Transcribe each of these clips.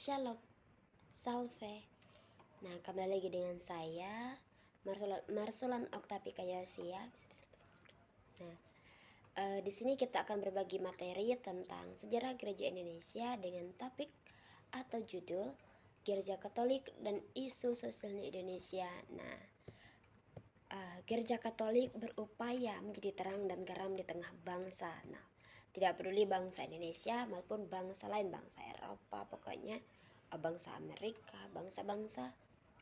Shalom, Salve. Nah, kembali lagi dengan saya Marsulan Oktapika Yosia. Nah, di sini kita akan berbagi materi tentang sejarah gereja Indonesia dengan topik atau judul Gereja Katolik dan Isu Sosialnya Indonesia. Nah, Gereja Katolik berupaya menjadi terang dan garam di tengah bangsa. Nah, tidak peduli bangsa Indonesia maupun bangsa lain, bangsa Eropa, pokoknya bangsa Amerika, bangsa-bangsa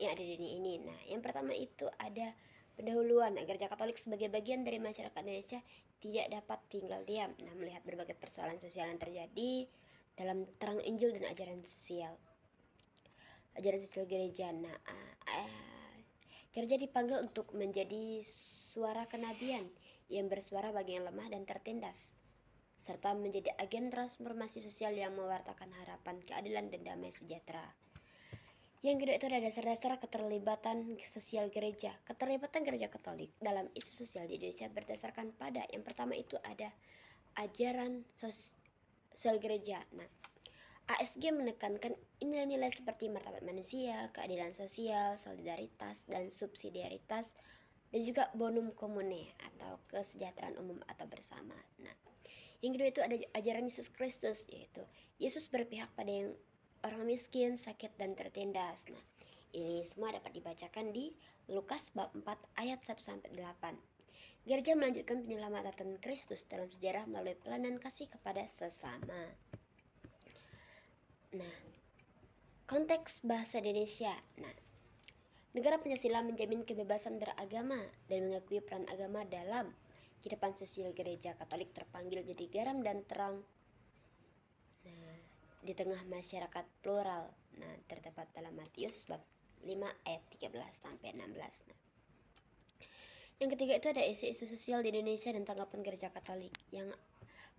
yang ada di dunia ini. Nah, yang pertama itu ada pendahuluan. Gereja Katolik sebagai bagian dari masyarakat Indonesia tidak dapat tinggal diam. Nah, melihat berbagai persoalan sosial yang terjadi dalam terang Injil dan ajaran sosial gereja. Nah, gereja dipanggil untuk menjadi suara kenabian yang bersuara bagi yang lemah dan tertindas, serta menjadi agen transformasi sosial yang mewartakan harapan keadilan dan damai sejahtera. Yang kedua itu ada dasar-dasar keterlibatan sosial gereja. Keterlibatan gereja Katolik dalam isu sosial di Indonesia berdasarkan pada yang pertama itu ada ajaran sosial gereja. Nah, ASG menekankan nilai-nilai seperti martabat manusia, keadilan sosial, solidaritas, dan subsidiaritas, dan juga bonum commune atau kesejahteraan umum atau bersama. Nah, yang kedua itu ada ajaran Yesus Kristus, yaitu Yesus berpihak pada yang orang miskin, sakit, dan tertindas. Nah, ini semua dapat dibacakan di Lukas bab 4 ayat 1-8. Gereja melanjutkan penyelamatan Kristus dalam sejarah melalui pelayanan kasih kepada sesama. Nah, konteks bahasa Indonesia. Nah, negara Pancasila menjamin kebebasan beragama dan mengakui peran agama dalam kehidupan sosial gereja Katolik terpanggil menjadi garam dan terang di tengah masyarakat plural. Nah, terdapat dalam Matius bab 5 ayat 13-16. Nah, yang ketiga itu ada isu-isu sosial di Indonesia dan tanggapan gereja Katolik. Yang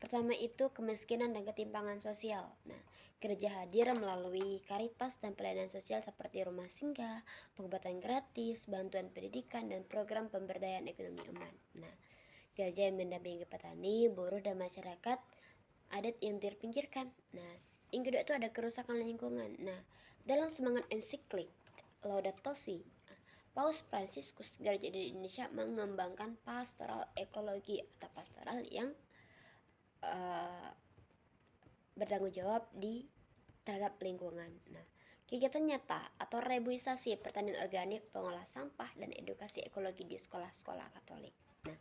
pertama itu kemiskinan dan ketimpangan sosial. Nah, gereja hadir melalui karitas dan pelayanan sosial seperti rumah singgah, pengobatan gratis, bantuan pendidikan, dan program pemberdayaan ekonomi umat. Nah, gereja yang mendampingi petani, buruh, dan masyarakat adat yang terpinggirkan. Nah, yang kedua itu ada kerusakan lingkungan. Nah, dalam semangat ensiklik Laudato Si, Paus Fransiskus Gereja di Indonesia mengembangkan pastoral ekologi atau pastoral yang bertanggung jawab terhadap lingkungan. Nah, kegiatan nyata atau rebuisasi pertanian organik, pengolah sampah, dan edukasi ekologi di sekolah-sekolah Katolik. Nah,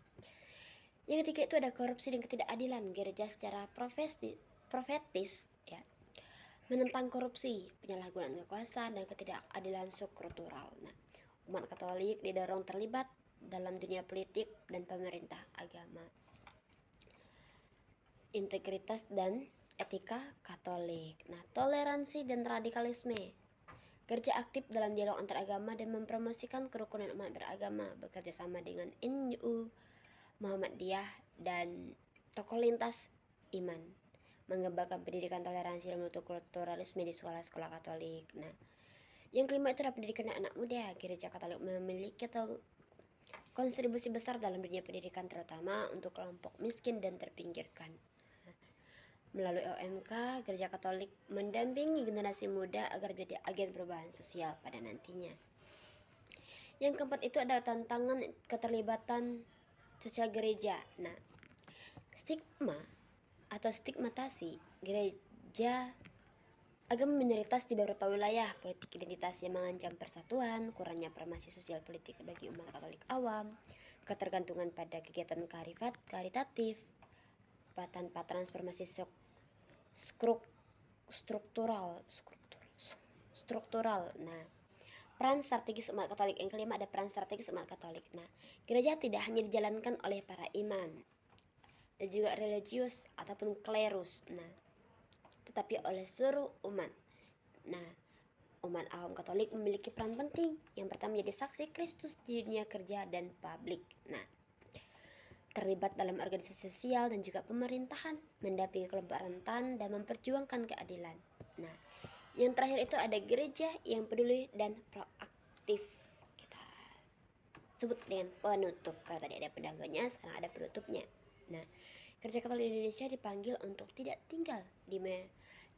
yang ketiga itu ada korupsi dan ketidakadilan. Gereja secara profetis ya, menentang korupsi, penyalahgunaan kekuasaan, dan ketidakadilan struktural. Nah, umat Katolik didorong terlibat dalam dunia politik dan pemerintah agama. Integritas dan etika Katolik. Nah, toleransi dan radikalisme. Gereja aktif dalam dialog antaragama dan mempromosikan kerukunan umat beragama, bekerja sama dengan NU, Muhammadiyah, dan tokoh lintas iman, mengembangkan pendidikan toleransi dan multikulturalisme di sekolah-sekolah Katolik. Nah, yang kelima itu adalah pendidikan anak muda. Gereja Katolik memiliki kontribusi besar dalam dunia pendidikan, terutama untuk kelompok miskin dan terpinggirkan. Melalui OMK, Gereja Katolik mendampingi generasi muda agar menjadi agen perubahan sosial pada nantinya. Yang keempat itu ada tantangan keterlibatan sosial gereja. Nah, stigma atau stigmatasi gereja agama minoritas di beberapa wilayah, politik identitas yang mengancam persatuan, kurangnya formasi sosial politik bagi umat Katolik awam, ketergantungan pada kegiatan karitatif, tanpa transformasi struktural. Nah, peran strategis umat Katolik. Yang kelima ada peran strategis umat Katolik. Nah, gereja tidak hanya dijalankan oleh para imam dan juga religius ataupun klerus, nah, tetapi oleh seluruh umat. Nah, umat awam Katolik memiliki peran penting. Yang pertama menjadi saksi Kristus di dunia kerja dan publik. Nah, terlibat dalam organisasi sosial dan juga pemerintahan, mendampingi kelompok rentan, dan memperjuangkan keadilan. Nah, yang terakhir itu ada gereja yang peduli dan proaktif. Kita sebut dengan penutup. Kalau tadi ada pendahulunya, sekarang ada penutupnya. Nah, Gereja Katolik Indonesia dipanggil untuk tidak tinggal di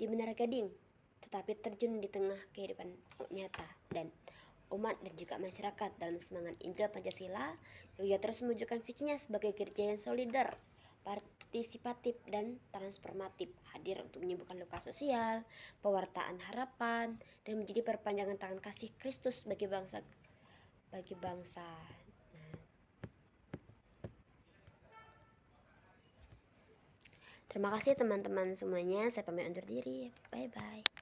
Menara Gading, tetapi terjun di tengah kehidupan nyata dan umat dan juga masyarakat. Dalam semangat Injil Pancasila, gereja terus mewujudkan visinya sebagai gereja yang solider, partisipatif, dan transformatif, hadir untuk menyembuhkan luka sosial, pewartaan harapan, dan menjadi perpanjangan tangan kasih Kristus bagi bangsa. Terima kasih teman-teman semuanya. Saya pamit undur diri. Bye bye.